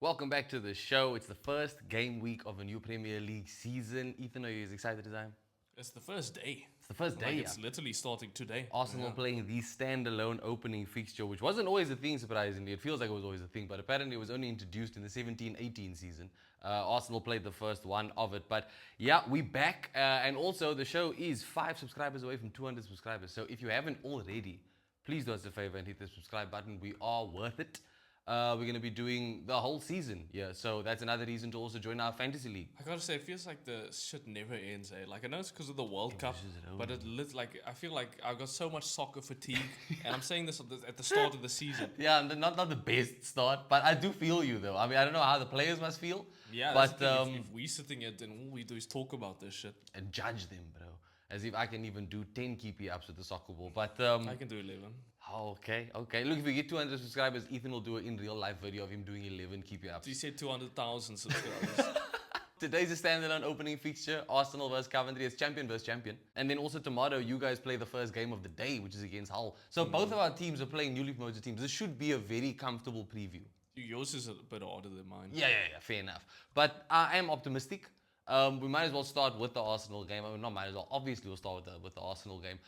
Welcome back to the show. It's the first game week of a new Premier League season. Ethan, are you as excited as I am? It's the first day. It's the first day. It's literally starting today. Arsenal playing the standalone opening fixture, which wasn't always a thing, surprisingly. It feels like it was always a thing, but apparently it was only introduced in the 17-18 season. Arsenal played the first one of it. But yeah, we're back. And also, the show is 5 subscribers away from 200 subscribers. So if you haven't already, please do us a favor and hit the subscribe button. We are worth it. We're going to be doing the whole season. Yeah, so that's another reason to also join our fantasy league. I gotta say, it feels like the shit never ends. Like I know it's because of the World Cup, but I feel like I've got so much soccer fatigue, and I'm saying this at the start of the season. Yeah, not the best start, but I do feel you though. I mean, I don't know how the players must feel. Yeah, but if we sitting here, then all we do is talk about this shit and judge them, bro. As if I can even do 10 keepy ups with the soccer ball. But I can do 11. Okay. Look, if we get 200 subscribers, Ethan will do an in real life video of him doing 11 keepy ups. You said 200,000 subscribers. Today's a standalone opening fixture, Arsenal versus Coventry. It's champion versus champion. And then also tomorrow, you guys play the first game of the day, which is against Hull. So both of our teams are playing newly promoted teams. This should be a very comfortable preview. Yours is a bit harder than mine. Yeah, fair enough. But I am optimistic. We might as well start with the Arsenal game. I mean, not might as well. Obviously, we'll start with the Arsenal game.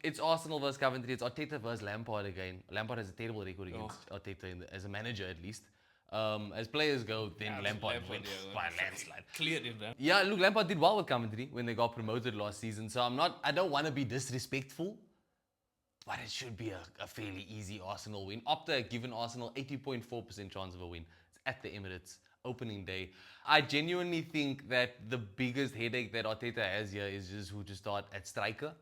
It's Arsenal versus Coventry. It's Arteta versus Lampard again. Lampard has a terrible record against Arteta as a manager, at least. As players go, then Lampard wins by a landslide. Cleared in there. Yeah, look, Lampard did well with Coventry when they got promoted last season. So I don't want to be disrespectful, but it should be a fairly easy Arsenal win. Opta given Arsenal 80.4% chance of a win. It's at the Emirates. Opening day. I genuinely think that the biggest headache that Arteta has here is just who to start at striker.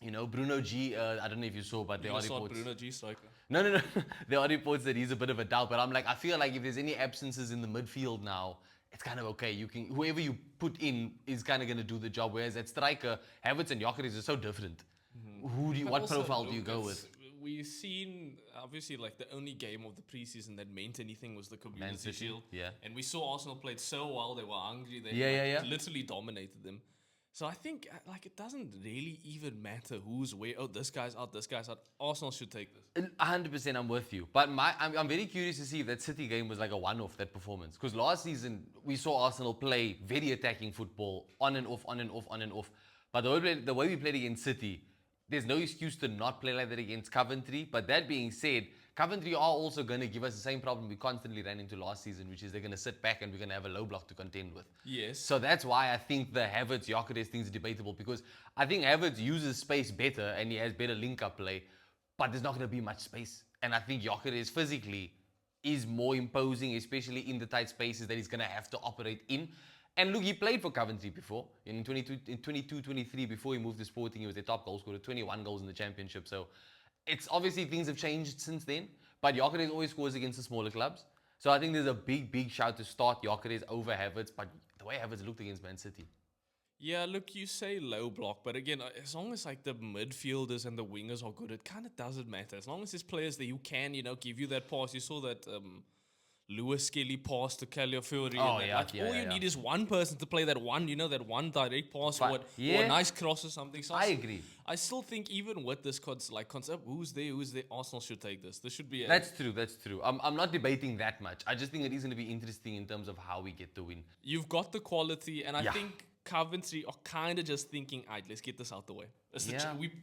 You know, Bruno G, I don't know if you saw, but there are reports. Bruno G striker. No. There are reports that he's a bit of a doubt, but I feel like if there's any absences in the midfield now, it's kind of okay. Whoever you put in is kind of going to do the job. Whereas at striker, Havertz and Gyökeres are so different. What profile do you go with? We've seen, obviously, like the only game of the preseason that meant anything was the Community Shield. Yeah. And we saw Arsenal played so well. They were hungry. They literally dominated them. So I think like it doesn't really even matter who's where. Oh, this guy's out, this guy's out. Arsenal should take this. 100% I'm with you. But I'm very curious to see if that City game was like a one-off, that performance. Because last season, we saw Arsenal play very attacking football, on and off. But the way we played against City, there's no excuse to not play like that against Coventry. But that being said, Coventry are also going to give us the same problem we constantly ran into last season, which is they're going to sit back and we're going to have a low block to contend with. Yes. So that's why I think the Havertz, Gyökeres thing is debatable, because I think Havertz uses space better and he has better link-up play, but there's not going to be much space. And I think Gyökeres physically is more imposing, especially in the tight spaces that he's going to have to operate in. And look, he played for Coventry before. In 22-23, before he moved to Sporting, he was their top goal scorer, 21 goals in the championship. So it's obviously things have changed since then. But Gyökeres always scores against the smaller clubs. So I think there's a big shout to start Gyökeres over Havertz. But the way Havertz looked against Man City. Yeah, look, you say low block, but again, as long as like the midfielders and the wingers are good, it kind of doesn't matter. As long as there's players that you can, give you that pass. You saw that Lewis Skelly pass to Calafiori. All you need is one person to play that one direct pass or a nice cross or something. So I agree. I still think even with this concept, who's there, Arsenal should take this. This should be. That's true. I'm not debating that much. I just think it is going to be interesting in terms of how we get the win. You've got the quality, and I think Coventry are kind of just thinking, all right, let's get this out the way.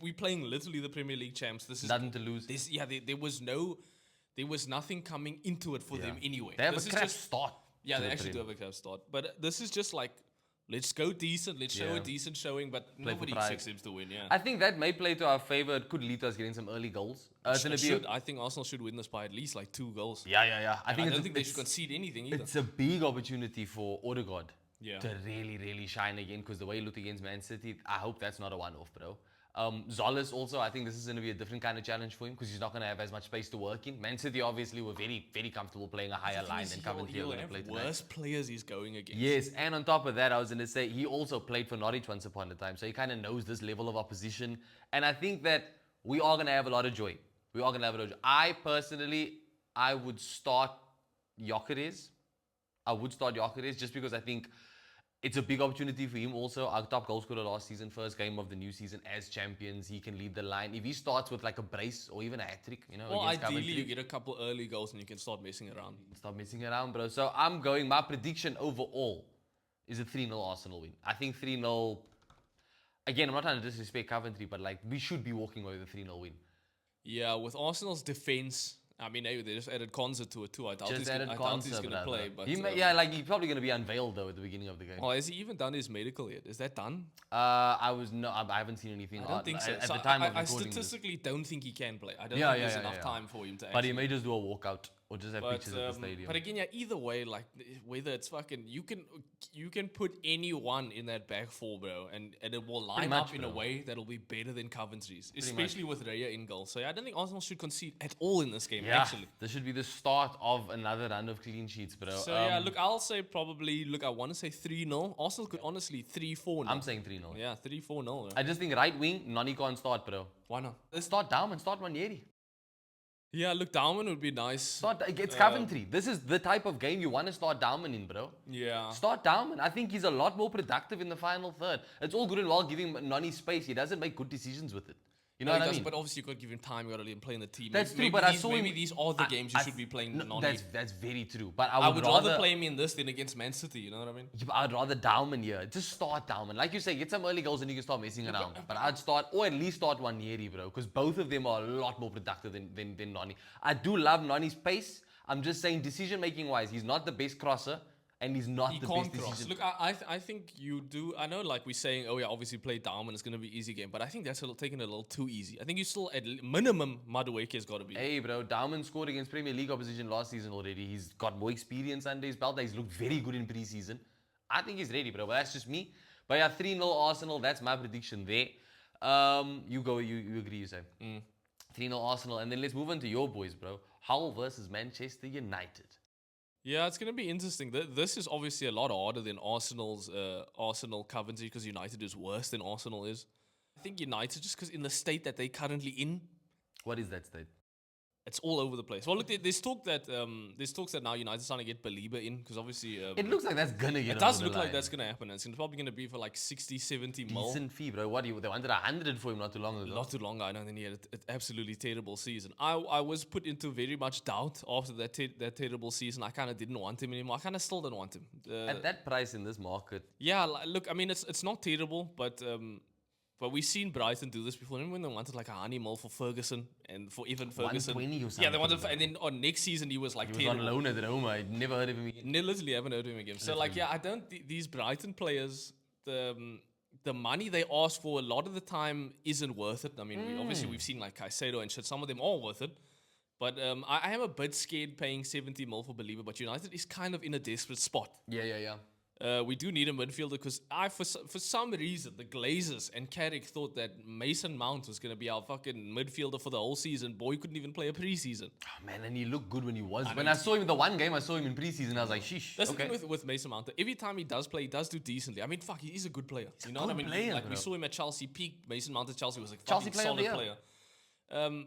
We're playing literally the Premier League champs. This is nothing to lose. There was nothing coming into it for them anyway. They have a crap start. Yeah, they actually do have a crap start. But this is just like, let's go decent. Let's show a decent showing, but nobody seems to win, I think that may play to our favor. It could lead to us getting some early goals. I think Arsenal should win this by at least like 2 goals. Yeah. I don't think they should concede anything either. It's a big opportunity for Odegaard to really shine again, because the way he looked against Man City, I hope that's not a one-off, bro. Zolas also, I think this is going to be a different kind of challenge for him, because he's not going to have as much space to work in. Man City obviously were very comfortable playing a higher line than Coventry are going to play tonight. Worst players he's going against. Yes, and on top of that, I was going to say he also played for Norwich once upon a time, so he kind of knows this level of opposition. And I think that we are going to have a lot of joy. I personally, I would start Gyökeres. Just because I think It's a big opportunity for him also. Our top goal scorer last season, first game of the new season as champions. He can lead the line. If he starts with like a brace or even a hat-trick, Well, against ideally, Coventry, you get a couple early goals and you can start messing around. stop messing around, bro. So my prediction overall is a 3-0 Arsenal win. I think 3-0, again, I'm not trying to disrespect Coventry, but like we should be walking away with a 3-0 win. Yeah, with Arsenal's defense, I mean, hey, they just added Konza to it too. I doubt he's going to play. But he's probably going to be unveiled though at the beginning of the game. Oh, has he even done his medical yet? Is that done? I haven't seen anything. I don't think so. At So the time of I recording statistically don't think he can play. I don't think there's enough time for him to But he actually. may just do a walkout or just have pictures at the stadium. But again, yeah, either way, like whether it's fucking, you can put anyone in that back four, bro, and it will line up in a way that'll be better than Coventry's, especially with Raya in goal. So yeah, I don't think Arsenal should concede at all in this game. Actually, this should be the start of another run of clean sheets, bro. So yeah, look, I'll say probably. Look, I want to say 3-0. Arsenal could honestly 3-4. I'm saying 3-0. Yeah, 3-4-0. I just think right wing, Nani can't start, bro. Why not? Let's start down and start Manieri. Yeah, look, Dauman would be nice. It's Coventry. This is the type of game you want to start Dauman in, bro. Yeah. Start Dauman. I think he's a lot more productive in the final third. It's all good and well giving Nani space. He doesn't make good decisions with it. You know what I mean? But obviously, you've got to give him time. You've got to let him play in the team. That's true, but I saw him. Maybe these are the games you should be playing Nani. That's very true. But I would rather play him in this than against Man City. You know what I mean? Yeah, but I'd rather Dauman here. Just start Dauman. Like you say, get some early goals and you can start messing around. But I'd start, or at least start Wanieri, bro. Because both of them are a lot more productive than Nani. I do love Nani's pace. I'm just saying, decision-making wise, he's not the best crosser. And he's not the best decision. Look, I think you do. I know, like we're saying, oh yeah, obviously play Dauman, it's going to be easy game. But I think that's taking it a little too easy. I think you still, at minimum, Madueke has got to be. Hey, bro, Dauman scored against Premier League opposition last season already. He's got more experience under his belt. He's looked very good in pre-season. I think he's ready, bro. But that's just me. But yeah, 3-0 Arsenal. That's my prediction there. You go. You agree, you say. 3-0 Arsenal. And then let's move on to your boys, bro. Hull versus Manchester United. Yeah, it's going to be interesting. This is obviously a lot harder than Arsenal Coventry because United is worse than Arsenal is. I think United, just because in the state that they're currently in. What is that state? It's all over the place. Well, look, there's talks that now United's trying to get Belieber in because obviously it looks like that's gonna get. It does look like that's gonna happen. It's probably gonna be for like 60, 70 mil. Decent fee, bro. What they wanted 100 for him not too long ago. Not too long ago. I know. Then he had an absolutely terrible season. I was put into very much doubt after that terrible season. I kind of didn't want him anymore. I kind of still don't want him. At that price in this market. Yeah, look. I mean, it's not terrible, but we've seen Brighton do this before. Remember when they wanted like a honey mole for Ferguson and for Evan Ferguson? 120 or something. Yeah, they wanted, and then on next season he was like he was on loan at Roma. I never heard of him again. Literally haven't heard of him again. So like, yeah, I don't. These Brighton players, the money they ask for a lot of the time isn't worth it. I mean, we've seen like Caicedo and shit. Some of them are worth it. But I am a bit scared paying 70 mil for Belieber. But United is kind of in a desperate spot. Yeah. We do need a midfielder because for some reason the Glazers and Carrick thought that Mason Mount was going to be our fucking midfielder for the whole season. Boy couldn't even play a preseason. Oh, man, and he looked good when he was. When I saw him in the one game, I saw him in preseason. I was like, sheesh. That's the thing with Mason Mount. Every time he does play, he does do decently. I mean, fuck, he is a good player. You know what I mean? We saw him at Chelsea peak. Mason Mount at Chelsea was like fucking solid player.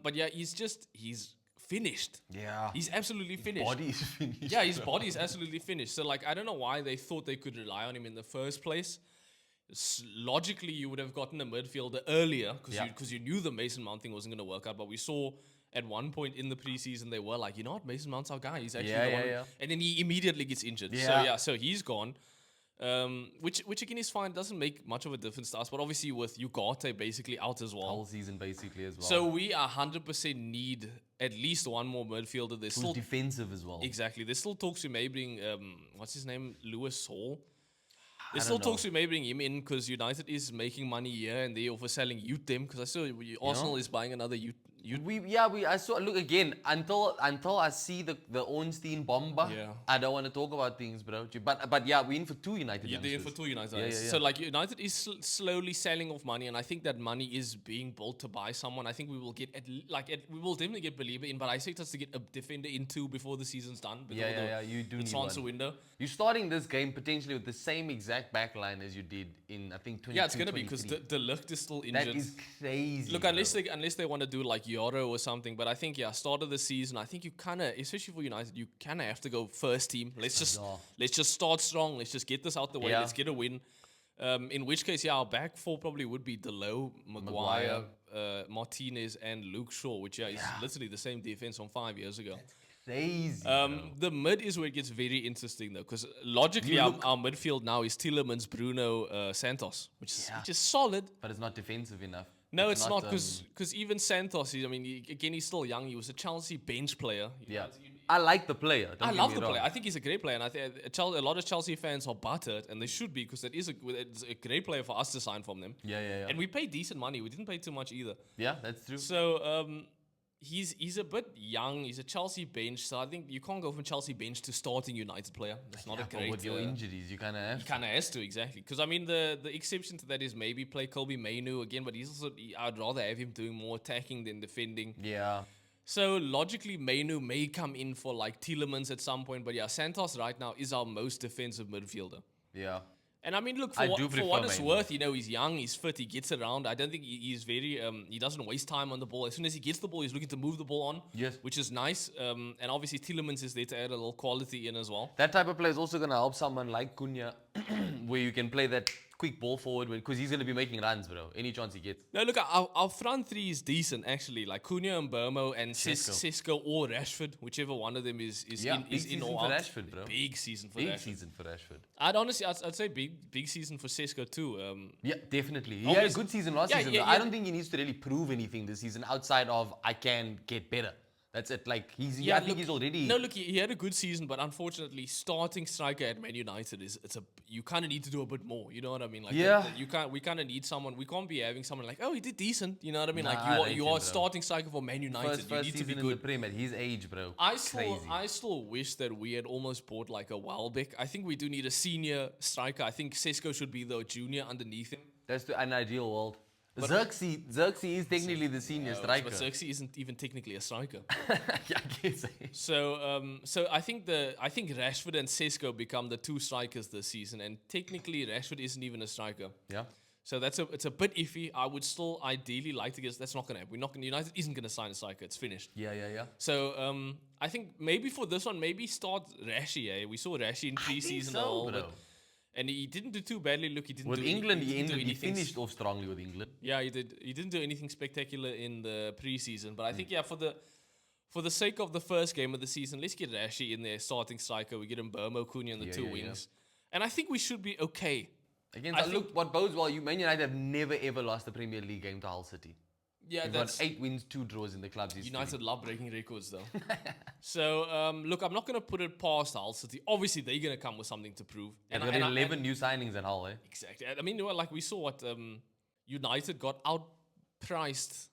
But yeah, he's finished. Yeah. He's absolutely finished. His body is finished. Yeah, his body is absolutely finished. So, like, I don't know why they thought they could rely on him in the first place. Logically, you would have gotten a midfielder earlier because you knew the Mason Mount thing wasn't going to work out. But we saw at one point in the preseason, they were like, you know what, Mason Mount's our guy. He's actually the one. Yeah. And then he immediately gets injured. Yeah. So he's gone. Which again is fine. Doesn't make much of a difference to us. But obviously with Ugarte basically out as well. Whole season basically as well. So we 100% need at least one more midfielder. There's still defensive as well. Exactly. There's still talks we may bring, what's his name? Lewis Hall. There's still talks we may bring him in because United is making money here and there for selling youth them because I saw Arsenal is buying another youth. I saw. Look again until I see the Ornstein bomber. Yeah. I don't want to talk about things, bro. But yeah, we're in for two United. Yeah, they're in for two United. Yeah. So like United is slowly selling off money, and I think that money is being built to buy someone. I think we will get we will definitely get Belieber in, but I expect us to get a defender in too before the season's done. You do the need transfer one. window. You're starting this game potentially with the same exact back line as you did in I think 22. Yeah, it's gonna be because the Ligt is still injured. That is crazy. Look, unless they want to do like Euro or something. But I think, start of the season, I think you kind of, especially for United, you kind of have to go first team. Let's just start strong. Let's just get this out the way. Yeah. Let's get a win. In which case, our back four probably would be Delo, Maguire, Martinez, and Luke Shaw, which is literally the same defense from 5 years ago. Crazy. The mid is where it gets very interesting though, because logically our midfield now is Tielemans, Bruno, Santos, which is solid. But it's not defensive enough. No, it's not, because even Santos, he's still young. He was a Chelsea bench player. I like the player. I love the player. I think he's a great player, and I think a lot of Chelsea fans are buttered, and they should be, because it's a great player for us to sign from them. Yeah. And we paid decent money. We didn't pay too much either. Yeah, that's true. So he's a bit young. He's a Chelsea bench, so I think you can't go from Chelsea bench to starting United player. That's not a great. With your injuries, you kind of have. He kind of has to, exactly. Because the exception to that is maybe play Kobe Mainu again, but I'd rather have him doing more attacking than defending. Yeah. So logically, Mainu may come in for like Tielemans at some point, but Santos right now is our most defensive midfielder. Yeah. And I mean, look, for what it's worth, he's young, he's fit, he gets around. I don't think he's very, he doesn't waste time on the ball. As soon as he gets the ball, he's looking to move the ball on, which is nice. And obviously, Tielemans is there to add a little quality in as well. That type of play is also going to help someone like Cunha, where you can play that quick ball forward, because he's going to be making runs, bro, any chance he gets. No, look, our front three is decent, actually. Like Cunha and Burmo and Sesko or Rashford, whichever one of them is in or out. Rashford, bro. Big season for Rashford. I'd say big season for Sesko too. Yeah, definitely. He had a good season last season. I don't think he needs to really prove anything this season outside of I can get better. That's it. Like I think he's already. No, look, he had a good season, but unfortunately, starting striker at Man United you kind of need to do a bit more. You know what I mean? Like we kind of need someone. We can't be having someone like, oh, he did decent. You know what I mean? Like you are starting striker for Man United. You need to be good. In the Prem at his age, bro. I still wish that we had almost bought like a Welbeck. I think we do need a senior striker. I think Sesko should be the junior underneath him. That's an ideal world. Zerbi is technically the senior striker. But Zerbi isn't even technically a striker. Yeah, I guess. So I think Rashford and Sesko become the two strikers this season, and technically Rashford isn't even a striker. Yeah. So it's a bit iffy. I would still ideally like to get. That's not gonna happen. United isn't gonna sign a striker. It's finished. Yeah. So I think maybe for this one, maybe start Rashi. We saw Rashi in preseason a little bit. And he didn't do too badly. Look, he didn't with do England. He finished off strongly with England. Yeah, he did. He didn't do anything spectacular in the preseason, but I think for the sake of the first game of the season, let's get Rashi in there, starting striker. We get him Burmo, Cunha, and the two wings, and I think we should be okay. Look, what bodes well. Man United have never ever lost a Premier League game to Hull City. Yeah, We've got 8 wins, 2 draws in the club's history. United love breaking records, though. So, look, I'm not going to put it past Hull City. Obviously, they're going to come with something to prove. And 11 new signings at Hull, eh? Exactly. I mean, like we saw what United got outpriced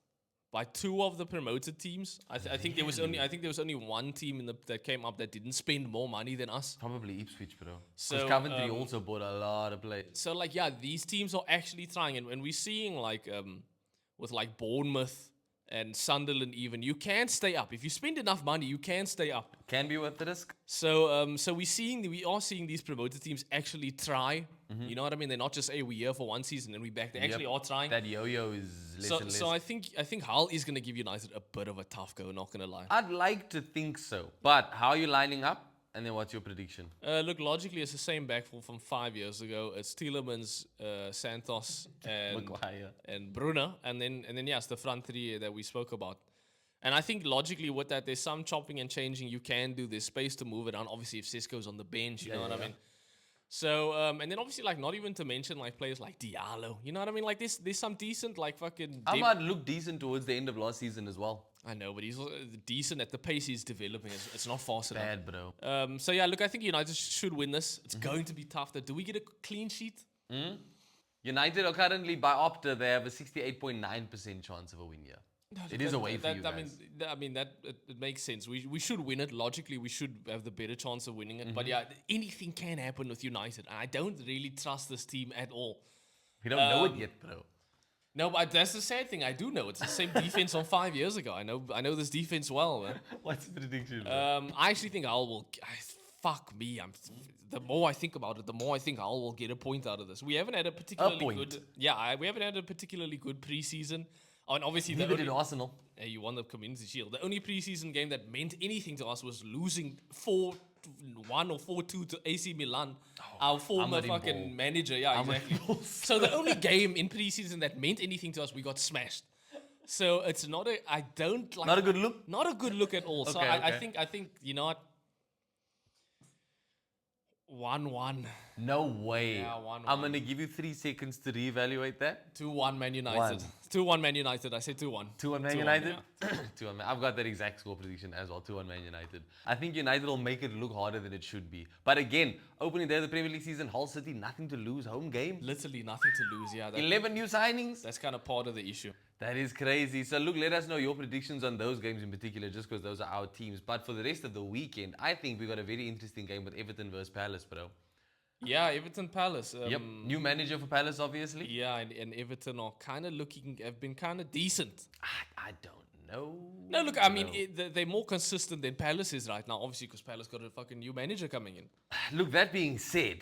by 2 of the promoted teams. I think there was only one team that came up that didn't spend more money than us. Probably Ipswich, bro. So Coventry also bought a lot of players. So, like, these teams are actually trying, and we're seeing with like Bournemouth and Sunderland, even you can stay up if you spend enough money. You can stay up. Can be worth the risk. So we are seeing these promoted teams actually try. You know what I mean? They're not just we're here for one season and we're back. They actually are trying. That yo-yo is less and less. So I think Hull is going to give United a bit of a tough go. Not going to lie. I'd like to think so, but how are you lining up? And then what's your prediction? Look, logically, it's the same backfield from 5 years ago. It's Tielemans, Santos, and Maguire. And Bruno, and then it's the front three that we spoke about. And I think logically with that, there's some chopping and changing you can do. There's space to move it around. Obviously, if Cisco's on the bench, you know what I mean. So, and then obviously, like, not even to mention, like, players like Diallo. You know what I mean? Like, there's some decent, like, fucking... Ahmad looked decent towards the end of last season as well. I know, but he's decent at the pace he's developing. It's not fast enough. Bad, bro. So, yeah, look, I think United should win this. It's going to be tough. Do we get a clean sheet? United are currently, by Opta, they have a 68.9% chance of a win here. No, it is a way for you guys. I mean that it makes sense. We should win it. Logically, we should have the better chance of winning it. But yeah, anything can happen with United. And I don't really trust this team at all. We don't know it yet, bro. No, but that's the sad thing. I do know it's the same defense from 5 years ago. I know this defense well. Man. What's the prediction? I actually think Hull will. Fuck me. The more I think about it, the more I think Hull will get a point out of this. We haven't had a particularly good. Yeah, we haven't had a particularly good preseason. And obviously, Leave it in Arsenal. you won the Community Shield. The only preseason game that meant anything to us was losing 4-1 or 4-2 to AC Milan. Our former fucking manager. Yeah, exactly. So the only game in preseason that meant anything to us, we got smashed. So it's not a. I don't like. Not a good look? Not a good look at all. So I think you know what. 1-1. No way. Yeah, 1-1. I'm going to give you 3 seconds to reevaluate that. 2-1 Man United. 2-1 Man United. I said 2-1. 2-1 Man United? 2-1 Man. I've got that exact score prediction as well. 2-1 Man United. I think United will make it look harder than it should be. But again, opening day of the Premier League season, Hull City, nothing to lose. Home game. Literally nothing to lose. Yeah. 11 new signings. That's kind of part of the issue. That is crazy. So look, let us know your predictions on those games in particular, just because those are our teams. But for the rest of the weekend, I think we got a very interesting game with Everton versus Palace, bro. Yeah, Everton Palace. Yep. New manager for Palace, obviously. Yeah, and Everton are kind of have been kind of decent. I don't know. No, look, I mean, they're more consistent than Palace is right now, obviously, because Palace got a fucking new manager coming in. Look, that being said,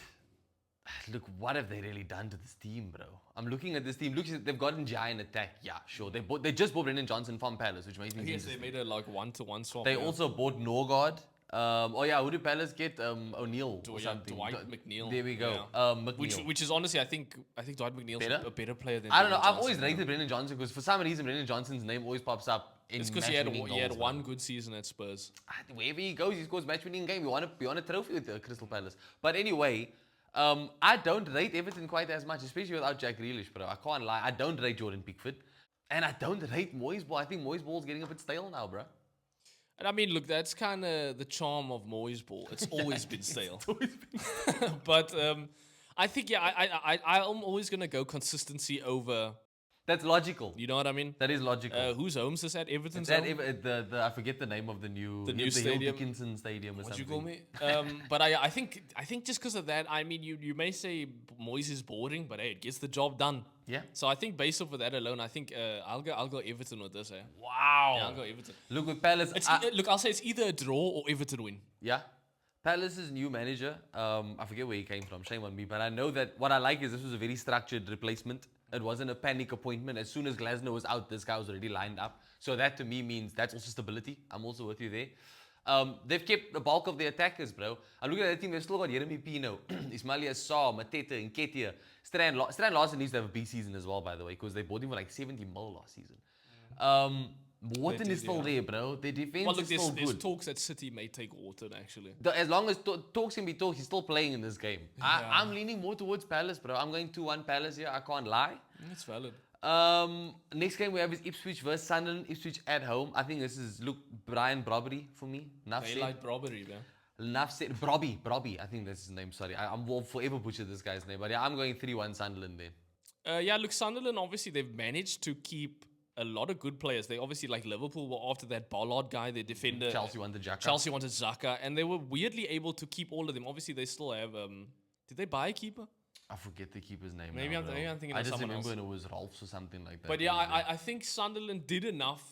look, what have they really done to this team, bro? I'm looking at this team. Look, they've gotten Jai in attack. Yeah, sure. They just bought Brendan Johnson from Palace, which makes me Yes, they made a like 1-to-1 swap. They also bought Norgard. Who did Palace get? O'Neal or something. Dwight McNeil. There we go. Yeah. McNeil. Which is honestly, I think Dwight McNeil's a better player than. I don't know. Brendan I've always Johnson. rated Brendan Johnson because for some reason Brendan Johnson's name always pops up in It's because he had one good season at Spurs. Wherever he goes, he scores match-winning game. We won a trophy with Crystal Palace. But anyway, I don't rate Everton quite as much, especially without Jack Grealish, bro. I can't lie. I don't rate Jordan Pickford. And I don't rate Moyes ball. I think Moyes ball's getting a bit stale now, bro. And I mean, look, that's kind of the charm of Moyes ball. It's always been stale. But I think, I'm always going to go consistency over. That's logical. You know what I mean? That is logical. Whose home's this at? Everton's It's home? I forget the name of the new stadium. Hill Dickinson Stadium or What'd something. you call me? But I think just because of that, I mean, you may say Moyes is boring, but hey, it gets the job done. Yeah. So I think based off of that alone, I think I'll go Everton with this. Wow. Yeah, I'll go Everton. Look, with Palace... Look, I'll say it's either a draw or Everton win. Yeah. Palace's new manager, I forget where he came from, shame on me, but I know that what I like is this was a very structured replacement. It wasn't a panic appointment. As soon as Glasner was out, this guy was already lined up. So that to me means that's also stability. I'm also with you there. They've kept the bulk of the attackers, bro. I'm looking at that team, they've still got Jeremy Pino, Ismail Assar, Mateta, Nketiah. Strand Larsen needs to have a big season as well, by the way, because they bought him for like 70 mil last season. Wharton is still there, bro. Their defense is still there's good. talks that City may take Wharton, actually. As long as talks can be talk, he's still playing in this game. I'm leaning more towards Palace, bro. I'm going 2-1 Palace here. I can't lie. That's valid. Next game we have is Ipswich versus Sunderland. Ipswich at home. I think this is Brian Brobbery for me. Daylight robbery, man. Enough said. Brobby. I think that's his name. Sorry, I will forever butcher this guy's name. But yeah, I'm going 3-1 Sunderland there. Look, Sunderland, obviously, they've managed to keep a lot of good players. They obviously, like Liverpool, were after that Ballard guy, their defender. Chelsea wanted Xhaka. And they were weirdly able to keep all of them. Obviously, they still have... did they buy a keeper? I forget the keeper's name. Maybe I'm thinking of someone else. I just remember when it was Rolfs or something like that. But yeah, I think Sunderland did enough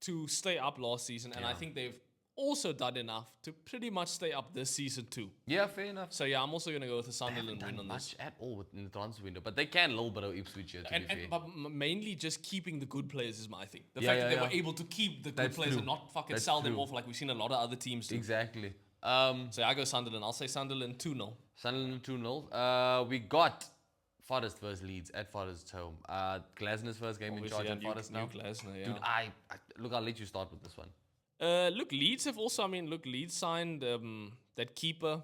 to stay up last season. And I think they've also done enough to pretty much stay up this season too. Yeah, fair enough. So yeah, I'm also going to go with the Sunderland win on much this. at all in the transfer window, but they can little bit of Ipswich here, to be fair. But mainly just keeping the good players is my thing. The fact that they were able to keep the good players and not fucking sell them off like we've seen a lot of other teams do. Exactly. So I go Sunderland. I'll say Sunderland 2-0. Sunderland 2-0. We got Forest versus Leeds at Forest's home. Glasner's first game in charge at Forest now. Glasner, yeah. Dude, look, I'll let you start with this one. Look, Leeds have also, Leeds signed that keeper,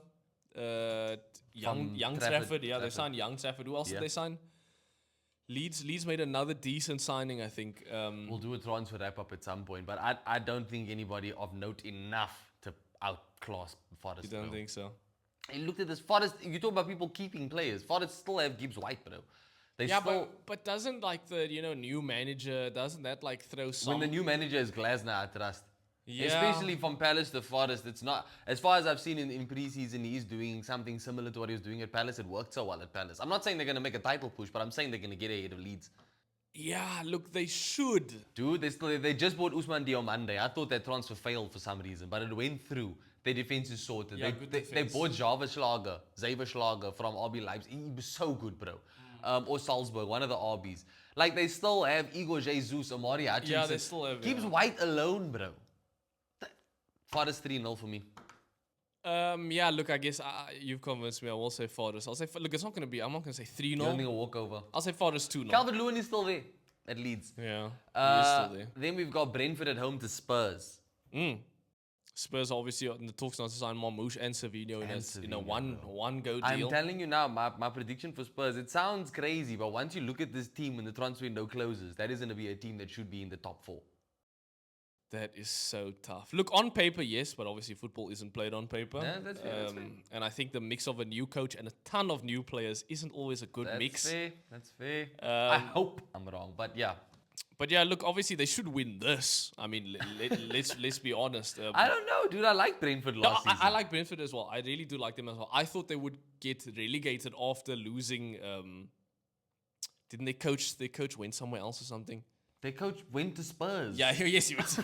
young Trafford. Yeah, they signed young Trafford. Who else did they sign? Leeds made another decent signing, I think. We'll do a transfer wrap-up at some point, but I don't think anybody of note enough to outclass Forest. You don't think so? And look at this, Forest, you talk about people keeping players. Forest still have Gibbs White, bro. But doesn't like the new manager, doesn't that like throw some... When the new manager is Glasner, I trust. Yeah. Especially from Palace to Forest, it's not... As far as I've seen in pre-season, he's doing something similar to what he was doing at Palace. It worked so well at Palace. I'm not saying they're going to make a title push, but I'm saying they're going to get ahead of Leeds. Yeah, look, they should. Dude, they just bought Ousmane Diomande. I thought that transfer failed for some reason, but it went through. Their defense is sorted. Yeah, they bought Xaver Schlager from RB Leipzig. He was so good, bro. Or Salzburg, one of the RBs. Like, they still have Igor Jesus, Amari Hutchinson. Yeah, they still have, Keeps yeah. White alone, bro. Forest 3-0 for me. Yeah, look, I guess you've convinced me. I will say Forest. I'll say, look, it's not going to be, I'm not going to say You don't 3-0. think a walkover? I'll say Forest 2-0. Calvert-Lewin is still there at Leeds. Yeah, he is still there. Then we've got Brentford at home to Spurs. Spurs obviously in the talks now to sign Marmoush and Savino in a Savino, one go deal. I'm telling you now, my prediction for Spurs, it sounds crazy, but once you look at this team when the transfer window closes, that is going to be a team that should be in the top 4. That is so tough. Look, on paper, yes, but obviously football isn't played on paper. Yeah, that's fair, that's fair. And I think the mix of a new coach and a ton of new players isn't always a good mix. That's fair. I hope I'm wrong, but yeah. But yeah, look, obviously they should win this. I mean, let's be honest. I don't know, dude. I like Brentford last season. I like Brentford as well. I really do like them as well. I thought they would get relegated after losing. Didn't they coach? Their coach went somewhere else or something. Their coach went to Spurs. Yeah, yes, he was.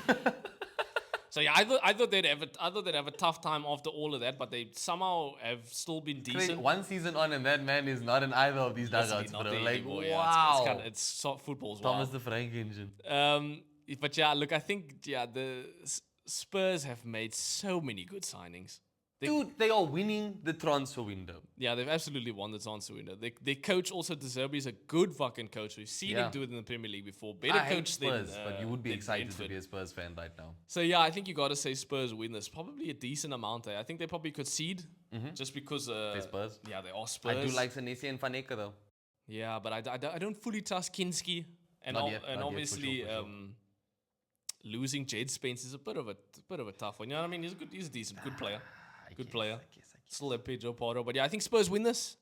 So yeah, I thought they'd have a tough time after all of that, but they somehow have still been decent. One season on, and that man is not in either of these dugouts, bro. Like, anymore, wow. Yeah, it's football's Thomas wild. the Frank engine. But yeah, look, I think the Spurs have made so many good signings. Dude, they are winning the transfer window. Yeah, they've absolutely won the transfer window. Their coach also, Zerbi, is a good fucking coach. We've seen him do it in the Premier League before. Better I hate coach Spurs, than but you would be than excited Brentford. to be a Spurs fan right now. So yeah, I think you got to say Spurs win this. Probably a decent amount there. I think they probably concede just because They're Spurs. Yeah, they are Spurs. I do like Senesi and Faneka though. Yeah, but I don't fully trust Kinski, and Not yet, obviously for sure. losing Jed Spence is a bit of a tough one. You know what I mean? He's a decent, good player. Good player. I guess. Still have Pedro Porro, but yeah, I think Spurs win this.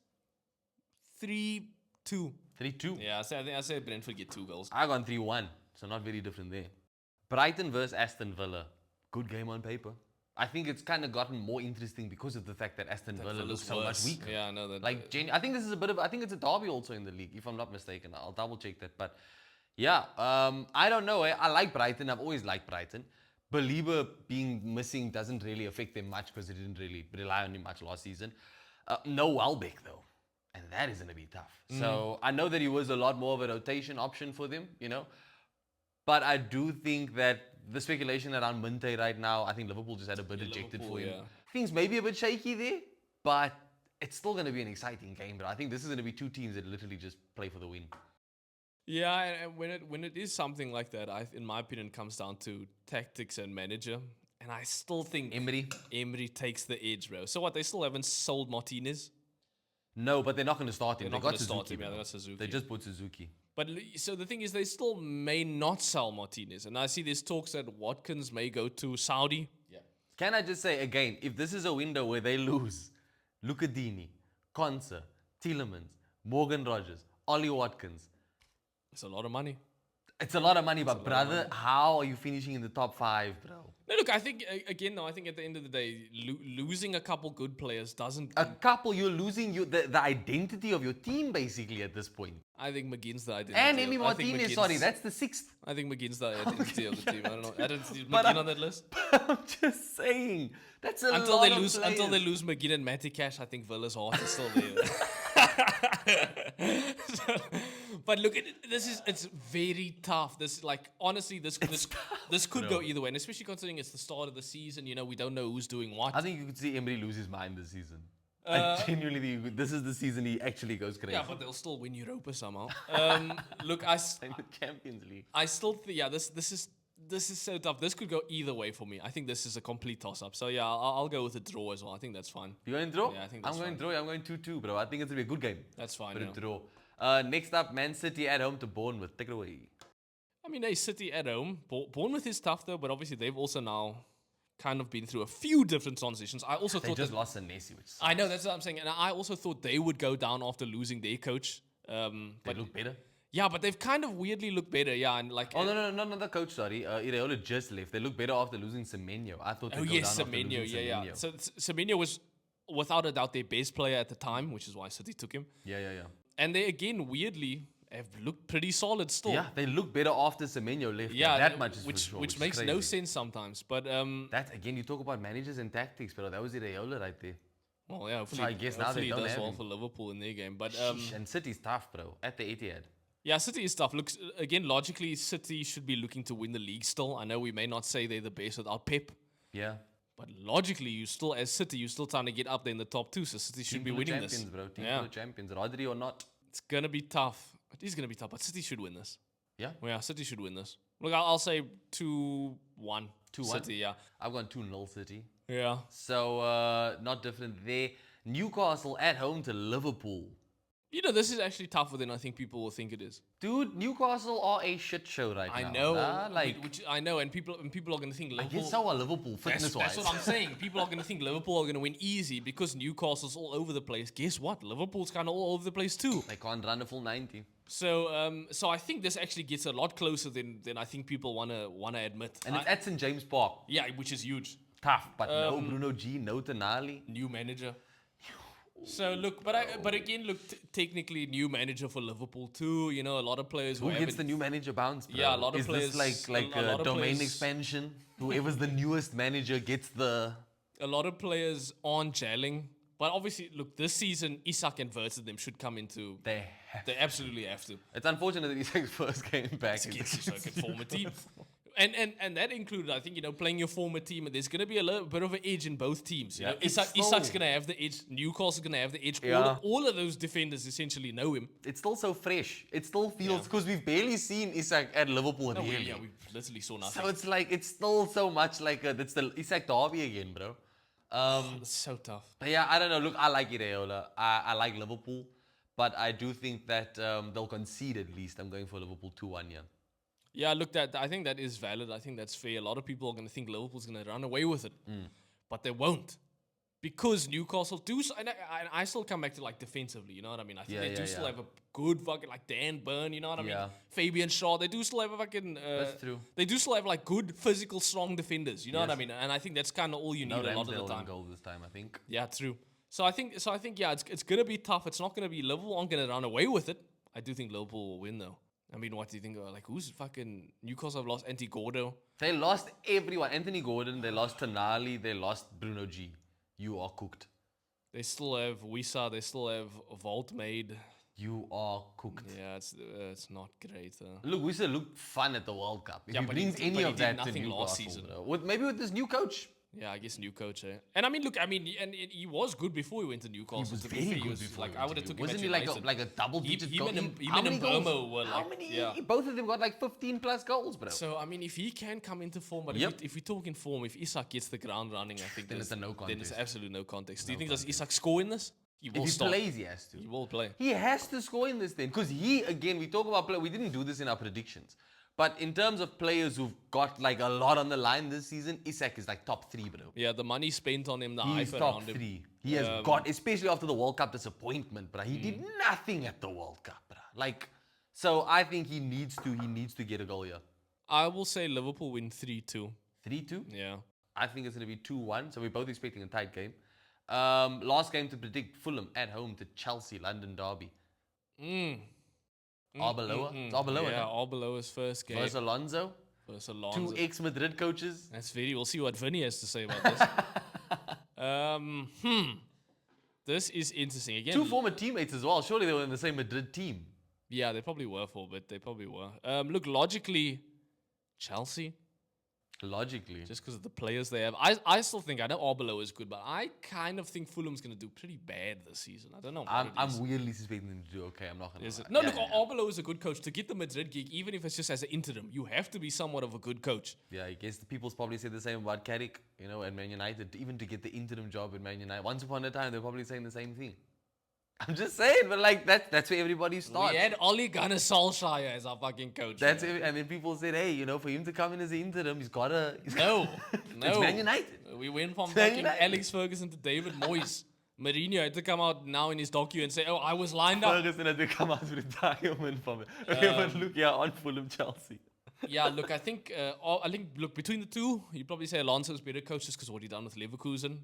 3-2. 3-2. Yeah, I say Brentford get 2 goals. I gone 3-1, so not very different there. Brighton versus Aston Villa. Good game on paper. I think it's kind of gotten more interesting because of the fact that Aston Villa looks so much weaker. Yeah, I know that. Like, I think this is I think it's a derby also in the league, if I'm not mistaken. I'll double check that. But yeah, I don't know. I like Brighton. I've always liked Brighton. Belieber being missing doesn't really affect them much because they didn't really rely on him much last season. No Welbeck though, and that is going to be tough. So I know that he was a lot more of a rotation option for them, you know. But I do think that the speculation around Minte right now, I think Liverpool just had a bit ejected for him. Yeah. Things may be a bit shaky there, but it's still going to be an exciting game. But I think this is going to be two teams that literally just play for the win. Yeah, and when it is something like that, in my opinion, comes down to tactics and manager. And I still think Emery takes the edge, bro. So what? They still haven't sold Martinez. No, but they're not going to start him. They're not going to start Suzuki, him. Yeah, bro. they got Suzuki. They just put Suzuki. But so the thing is, they still may not sell Martinez, and I see there's talks that Watkins may go to Saudi. Yeah. Can I just say again, if this is a window where they lose Lucadini, Konsa, Tielemans, Morgan Rogers, Ollie Watkins, It's a lot of money. it's a lot of money, but brother, how are you finishing in the top 5, bro? No, look, I think, again, though, I think at the end of the day, losing a couple good players doesn't... A couple, you're losing the identity of your team basically at this point. I think McGinn's the identity. And Emi Martinez, sorry, that's the 6th. I think McGinn's the identity of the team. I don't know. Is But McGinn on that list? I'm just saying, that's a lot of players. Until they lose McGinn and Matty Cash, I think Villa's heart is still there. But look, it's very tough. This honestly, this could go either way, and especially considering it's the start of the season. You know, we don't know who's doing what. I think you could see Emery lose his mind this season. I genuinely think this is the season he actually goes crazy. Yeah, but they'll still win Europa somehow. Look, in the Champions League. I still think, this is so tough. This could go either way for me. I think this is a complete toss-up. So yeah, I'll go with a draw as well. I think that's fine. You going draw? Yeah, I think that's I'm going draw. I'm going 2-2, bro. I think it's going to be a good game. That's fine, But yeah. a draw. Next up, Man City at home to Bournemouth. Take it away. I mean, City at home. Bournemouth is tough though, but obviously they've also now kind of been through a few different transitions. I also They thought just lost Senesi, which sucks. I know, that's what I'm saying. And I also thought they would go down after losing their coach. They But look better. yeah, but they've kind of weirdly looked better. Yeah, and like... Oh, no, the coach, sorry. Ireola just left. They look better after losing Semenyo. I thought they'd Oh, go yes, down after Semenyo. losing Yeah. Semenyo. So Semenyo was, without a doubt, their best player at the time, which is why City took him. Yeah. And they, again, weirdly, have looked pretty solid still. Yeah, they look better after Semenyo left. Yeah, that much is for which sure, which is makes no crazy. sense sometimes. But That, again, you talk about managers and tactics, but that was Ireola right there. well, yeah, hopefully, I guess now they hopefully he don't does have well him. for Liverpool in their game. But Sheesh, and City's tough, bro. At the Etihad. Yeah, City is tough. Look, again, logically, City should be looking to win the league still. I know we may not say they're the best without Pep, Yeah. but logically, you still, as City, you're still trying to get up there in the top two. So City should Team be full of winning champions, this. bro. Team Yeah, full of champions. Rodri or not. it's gonna be tough. It is gonna be tough, but City should win this. Yeah. Well, yeah, City should win this. Look, I'll say 2-1. 2-1. City, yeah. I've gone 2-0 City. Yeah. So, not different there. Newcastle at home to Liverpool. You know, this is actually tougher than I think people will think it is. Dude, Newcastle are a shit show right I now. know, Like, which I know, and people are going to think I Liverpool. guess so are Liverpool, That's fitness-wise. what I'm saying. People are going to think Liverpool are going to win easy because Newcastle's all over the place. Guess what? Liverpool's kind of all over the place too. They can't run a full 90. So, so I think this actually gets a lot closer than I think people wanna admit. And it's at St. James Park. Yeah, which is huge. Tough, but no Bruno G, no Tonali. New manager. So look, but again, look, technically new manager for Liverpool too. You know, a lot of players Who gets haven't- the new manager bounce, bro? Yeah, a lot of Is players- this like a lot a of domain players- expansion? Whoever's the newest manager gets the... a lot of players aren't gelling. But obviously, look, this season, Isak and Verts them should come into. They have. They absolutely have to. It's unfortunate that Isak's first game back. Against your circuit former team. And that included, I think, you know, playing your former team, and there's going to be a little bit of an edge in both teams. You Yeah, know, it's Isak's still- going to have the edge. Newcastle's going to have the edge. Yeah. All of those defenders essentially know him. It's still so fresh. It still feels... Because we've barely seen Isak at Liverpool, No, really. we literally saw nothing. So it's like, it's still so much like it's the Isak Derby again, bro. It's so tough. But yeah, I don't know. Look, I like Ireola. I like Liverpool. But I do think that they'll concede at least. I'm going for Liverpool 2-1, yeah. Yeah, look, I think that is valid. I think that's fair. A lot of people are going to think Liverpool's going to run away with it. But they won't. Because Newcastle do... And I still come back to, like, defensively, you know what I mean? I think they do still have a good fucking, like, Dan Burn, you know what I mean? Yeah. Fabian Shaw, they do still have a fucking... That's true. They do still have, like, good, physical, strong defenders, you know what I Yes. mean? And I think that's kind of all you need No a lot of the Ramsdale in time. goal this time, I think. Yeah, true. So I think, yeah, it's going to be tough. It's not going to be... Liverpool aren't going to run away with it. I do think Liverpool will win, though. I mean, what do you think? Like, who's fucking... Newcastle have lost Anti-Gordo. They lost everyone. Anthony Gordon, they lost Tonali, they lost Bruno G. You are cooked. They still have Wisa. They still have Vault made. You are cooked. Yeah, it's not great. Look, we said look fun at the World Cup. If Yeah, he but he brings did- any but he of did that to nothing Newcastle, last season. bro. Maybe with this new coach. Yeah, I guess new coach. And I mean, look, and he was good before he went to Newcastle. He was to be very fair. good He was before like he I went would have to took him Wasn't at he United. like a double-digit goal? Him and How many goals? Mbomo were How like, many? yeah. Both of them got like 15 plus goals, bro. So I mean, if he can come into form, but Yep. if we talk in form, if Isak gets the ground running, I think Then it's a no Then it's contest. absolute no context. Do you think does Isak score in this? He will If he start. plays, he has to. He will play. He has to score in this thing. Because we talk about play. We didn't do this in our predictions. But in terms of players who've got like a lot on the line this season, Isak is like top 3, bro. Yeah, the money spent on him, the He's hype top around him. 3. He has got, especially after the World Cup disappointment, bro. He did nothing at the World Cup, bro. Like, so I think he needs to get a goal here. I will say Liverpool win 3-2. 3-2. Yeah. I think it's going to be 2-1. So we're both expecting a tight game. Last game to predict: Fulham at home to Chelsea, London derby. Arbeloa. It's Arbeloa. Yeah, no? Arbeloa's first game. Versus Alonso. Versus Alonso. 2 ex-Madrid coaches. That's very. We'll see what Vinny has to say about this. This is interesting. Again, 2 former teammates as well. Surely they were in the same Madrid team. yeah, they probably were for a bit. They probably were. Look, logically, Chelsea, Logically. just because of the players they have. I still think, I know Arbeloa is good, but I kind of think Fulham's going to do pretty bad this season. I don't know. What it is. I'm weirdly suspecting them to do okay. I'm not going Is to it? No, look, Arbeloa is a good coach. To get the Madrid gig, even if it's just as an interim, you have to be somewhat of a good coach. Yeah, I guess the people's probably say the same about Carrick, and Man United. Even to get the interim job at Man United. Once upon a time, they're probably saying the same thing. I'm just saying, but like that's where everybody starts. We had Ole Gunnar Solskjaer as our fucking coach. That's it. And then people said, hey, for him to come in as an interim, he's got to... No, no. It's Man United. We went from Man fucking United. Alex Ferguson to David Moyes. Mourinho had to come out now in his docu and say, oh, I was lined up. Ferguson had to come out with retirement from it. Okay, but look, on Fulham, Chelsea. Yeah, look, I think, look, between the two, you'd probably say Alonso's better coach just because of what he done with Leverkusen.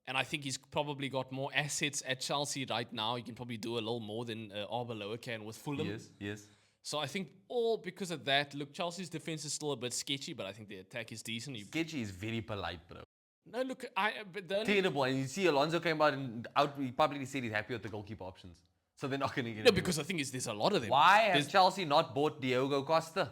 And I think he's probably got more assets at Chelsea right now. He can probably do a little more than Arbeloa can with Fulham. Yes. So I think all because of that, look, Chelsea's defense is still a bit sketchy, but I think the attack is decent. Sketchy is very polite, bro. No, look, but the only, Terrible. And you see Alonso came out and he publicly said he's happy with the goalkeeper options. So they're not going to get No, it. because the thing is, there's a lot of them. Why has Chelsea not bought Diogo Costa?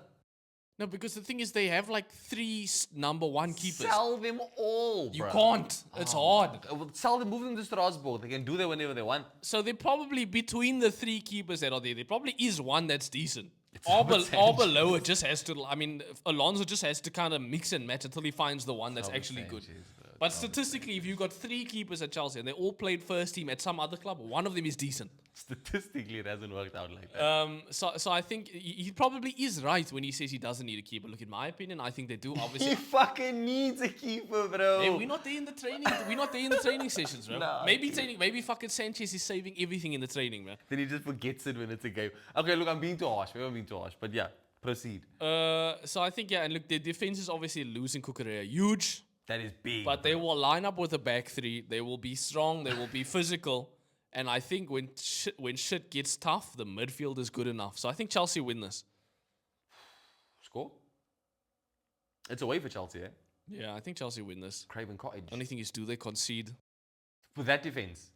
No, because the thing is, they have like 3 number 1 keepers. Sell them all, You bro. can't. It's hard. Sell them, move them to Strasbourg. They can do that whenever they want. So they probably, between the 3 keepers that are there probably is one that's decent. Robert Or below it just has to, I mean, Alonso just has to kind of mix and match until he finds the one that's Robert actually good. Sanchez, bro. But statistically, if you've got 3 keepers at Chelsea and they all played first team at some other club, one of them is decent. Statistically, it hasn't worked out like that. So I think he probably is right when he says he doesn't need a keeper. Look, in my opinion, I think they do. He Obviously, fucking needs a keeper, bro. hey, we're not there in the training. We're not there in the training sessions, bro. Nah, Maybe fucking Sanchez is saving everything in the training, man. Then he just forgets it when it's a game. Okay, look, I'm being too harsh. Maybe I'm being too harsh. But yeah, proceed. So I think, yeah, and look, their defense is obviously losing Kukurea huge. That is big. But they will line up with a back 3. They will be strong. They will be physical. And I think when shit gets tough, the midfield is good enough. So I think Chelsea win this. Score? It's away for Chelsea, eh? Yeah, I think Chelsea win this. Craven Cottage. Only thing is, do they concede? With that defense.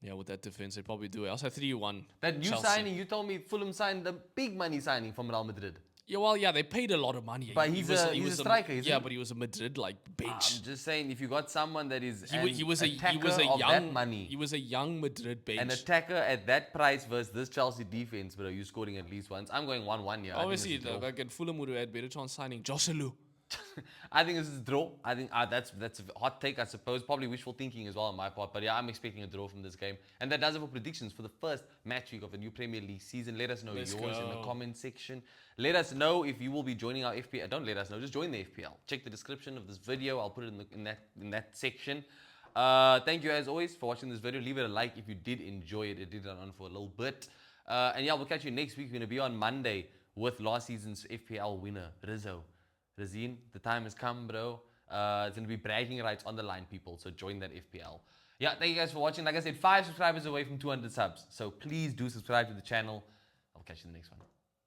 Yeah, with that defense, they probably do. I also 3-1. That new Chelsea. signing, you told me Fulham signed a big money signing from Real Madrid. Yeah, well, yeah, they paid a lot of money. But he's a striker, isn't yeah, he? but he was a Madrid bench. I'm just saying, if you got someone that is He was a of young that money, He was a young Madrid bench. an attacker at that price versus this Chelsea defense, bro, you scoring at least once. I'm going 1-1 here. Obviously, I think like Fulham would have had better chance signing Joselu. I think this is a draw. I think that's a hot take, I suppose. Probably wishful thinking as well on my part. But yeah, I'm expecting a draw from this game. And that does it for predictions for the first match week of the new Premier League season. Let us know yours in the comment section. Let us know if you will be joining our FPL. Don't let us know. Just join the FPL. Check the description of this video. I'll put it in that section. Thank you as always for watching this video. Leave it a like if you did enjoy it. It did run on for a little bit. And yeah, we'll catch you next week. We're going to be on Monday with last season's FPL winner, Rizzo. Razine, the time has come, bro. It's going to be bragging rights on the line, people. So join that FPL. Yeah, thank you guys for watching. Like I said, 5 subscribers away from 200 subs. So please do subscribe to the channel. I'll catch you in the next one.